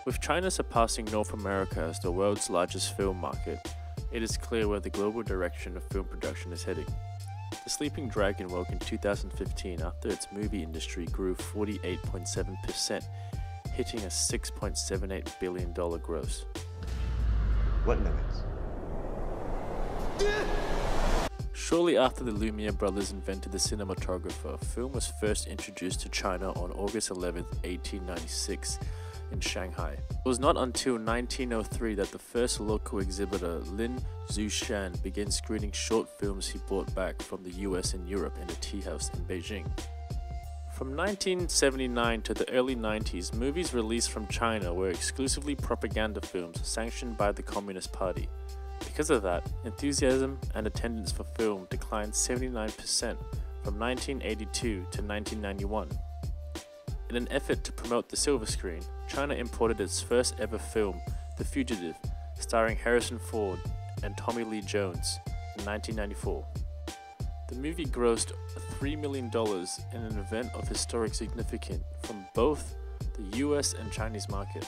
With China surpassing North America as the world's largest film market, it is clear where the global direction of film production is heading. The Sleeping Dragon woke in 2015 after its movie industry grew 48.7%, hitting a $6.78 billion gross. What limits? Shortly after the Lumiere brothers invented the cinematographer, film was first introduced to China on August 11, 1896 in Shanghai. It was not until 1903 that the first local exhibitor, Lin Zhuxian, began screening short films he brought back from the US and Europe in a tea house in Beijing. From 1979 to the early 90s, movies released from China were exclusively propaganda films sanctioned by the Communist Party. Because of that, enthusiasm and attendance for film declined 79% from 1982 to 1991. In an effort to promote the silver screen, China imported its first ever film, The Fugitive, starring Harrison Ford and Tommy Lee Jones, in 1994. The movie grossed $3 million in an event of historic significance from both the US and Chinese market.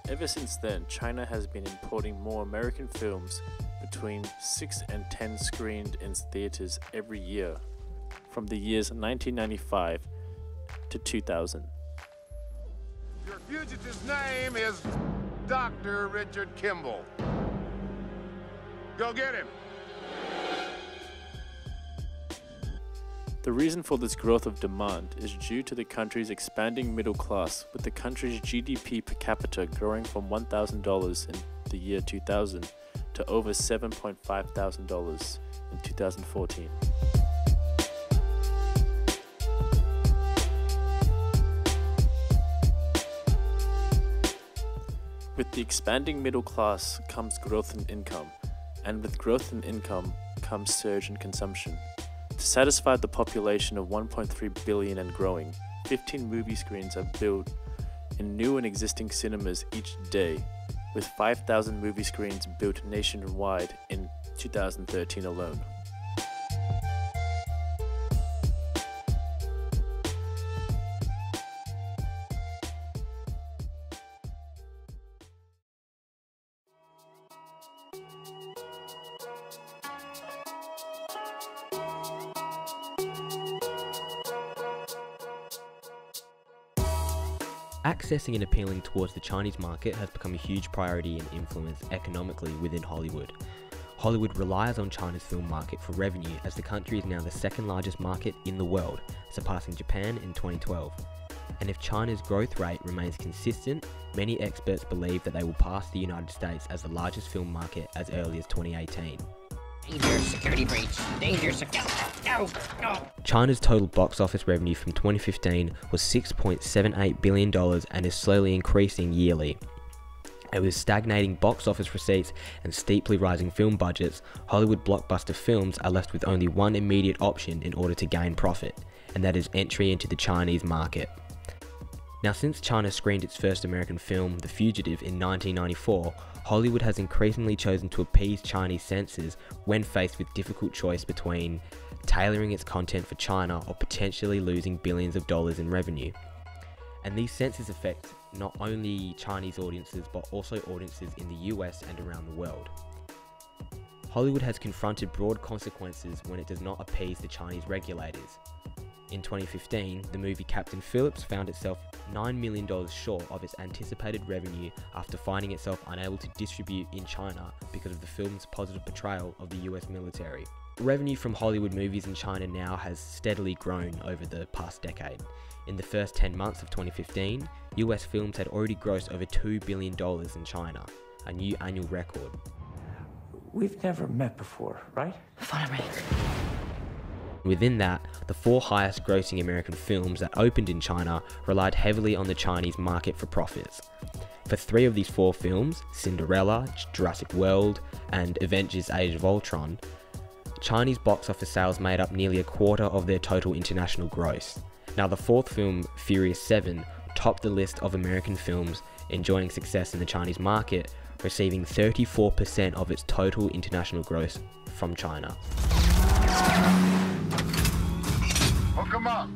Ever since then, China has been importing more American films, between 6 and 10 screened in theaters every year, from the years 1995 to 2000. Your fugitive's name is Dr. Richard Kimball. Go get him. The reason for this growth of demand is due to the country's expanding middle class, with the country's GDP per capita growing from $1,000 in the year 2000 to over $7,500 in 2014. With the expanding middle class comes growth in income, and with growth in income comes surge in consumption. To satisfy the population of 1.3 billion and growing, 15 movie screens are built in new and existing cinemas each day, with 5,000 movie screens built nationwide in 2013 alone. Accessing and appealing towards the Chinese market has become a huge priority and influence economically within Hollywood. Hollywood relies on China's film market for revenue, as the country is now the second largest market in the world, surpassing Japan in 2012. And if China's growth rate remains consistent, many experts believe that they will pass the United States as the largest film market as early as 2018. Danger, security breach. Danger, no. China's total box office revenue from 2015 was $6.78 billion and is slowly increasing yearly. And with stagnating box office receipts and steeply rising film budgets, Hollywood blockbuster films are left with only one immediate option in order to gain profit, and that is entry into the Chinese market. Now, since China screened its first American film, The Fugitive, in 1994, Hollywood has increasingly chosen to appease Chinese censors when faced with difficult choice between tailoring its content for China or potentially losing billions of dollars in revenue. And these censors affect not only Chinese audiences but also audiences in the US and around the world. Hollywood has confronted broad consequences when it does not appease the Chinese regulators. In 2015, the movie Captain Phillips found itself $9 million short of its anticipated revenue after finding itself unable to distribute in China because of the film's positive portrayal of the US military. Revenue from Hollywood movies in China now has steadily grown over the past decade. In the first 10 months of 2015, US films had already grossed over $2 billion in China, a new annual record. We've never met before, right? Follow me. Within that, the 4 highest grossing American films that opened in China relied heavily on the Chinese market for profits. For 3 of these 4 films, Cinderella, Jurassic World, and Avengers Age of Ultron, Chinese box office sales made up nearly a quarter of their total international gross. Now, the 4th film, Furious 7, topped the list of American films enjoying success in the Chinese market, receiving 34% of its total international gross from China. Hook 'em up.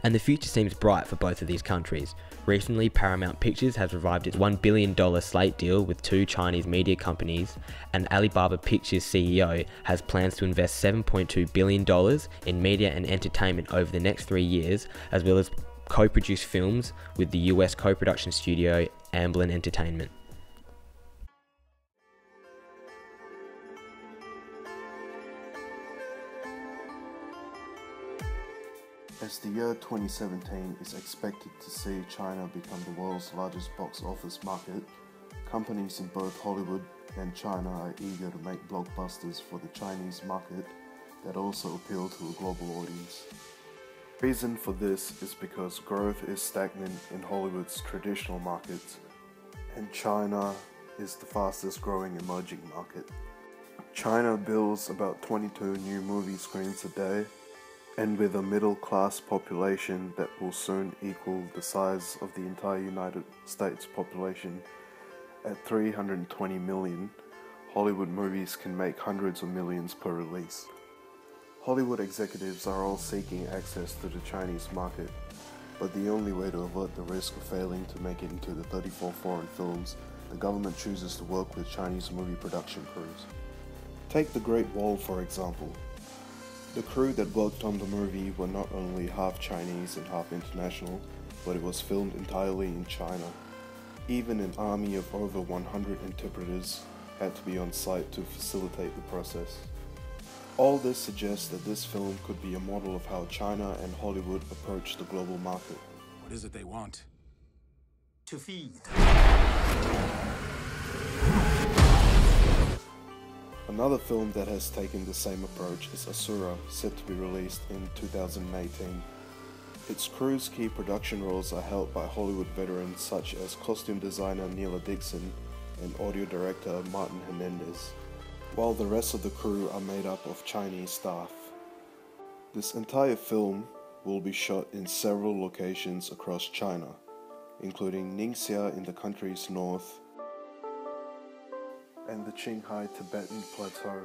And the future seems bright for both of these countries. Recently, Paramount Pictures has revived its $1 billion slate deal with 2 Chinese media companies, and Alibaba Pictures CEO has plans to invest $7.2 billion in media and entertainment over the next 3 years, as well as co-produce films with the US co-production studio Amblin Entertainment. As the year 2017 is expected to see China become the world's largest box office market, companies in both Hollywood and China are eager to make blockbusters for the Chinese market that also appeal to a global audience. The reason for this is because growth is stagnant in Hollywood's traditional markets, and China is the fastest growing emerging market. China builds about 22 new movie screens a day, and with a middle-class population that will soon equal the size of the entire United States population at 320 million, Hollywood movies can make hundreds of millions per release. Hollywood executives are all seeking access to the Chinese market, but the only way to avert the risk of failing to make it into the 34 foreign films, the government chooses to work with Chinese movie production crews. Take The Great Wall for example. The crew that worked on the movie were not only half Chinese and half international, but it was filmed entirely in China. Even an army of over 100 interpreters had to be on site to facilitate the process. All this suggests that this film could be a model of how China and Hollywood approach the global market. What is it they want? To feed. Another film that has taken the same approach is Asura, set to be released in 2018. Its crew's key production roles are held by Hollywood veterans such as costume designer Neela Dixon and audio director Martin Hernandez, while the rest of the crew are made up of Chinese staff. This entire film will be shot in several locations across China, including Ningxia in the country's north, and the Qinghai Tibetan Plateau.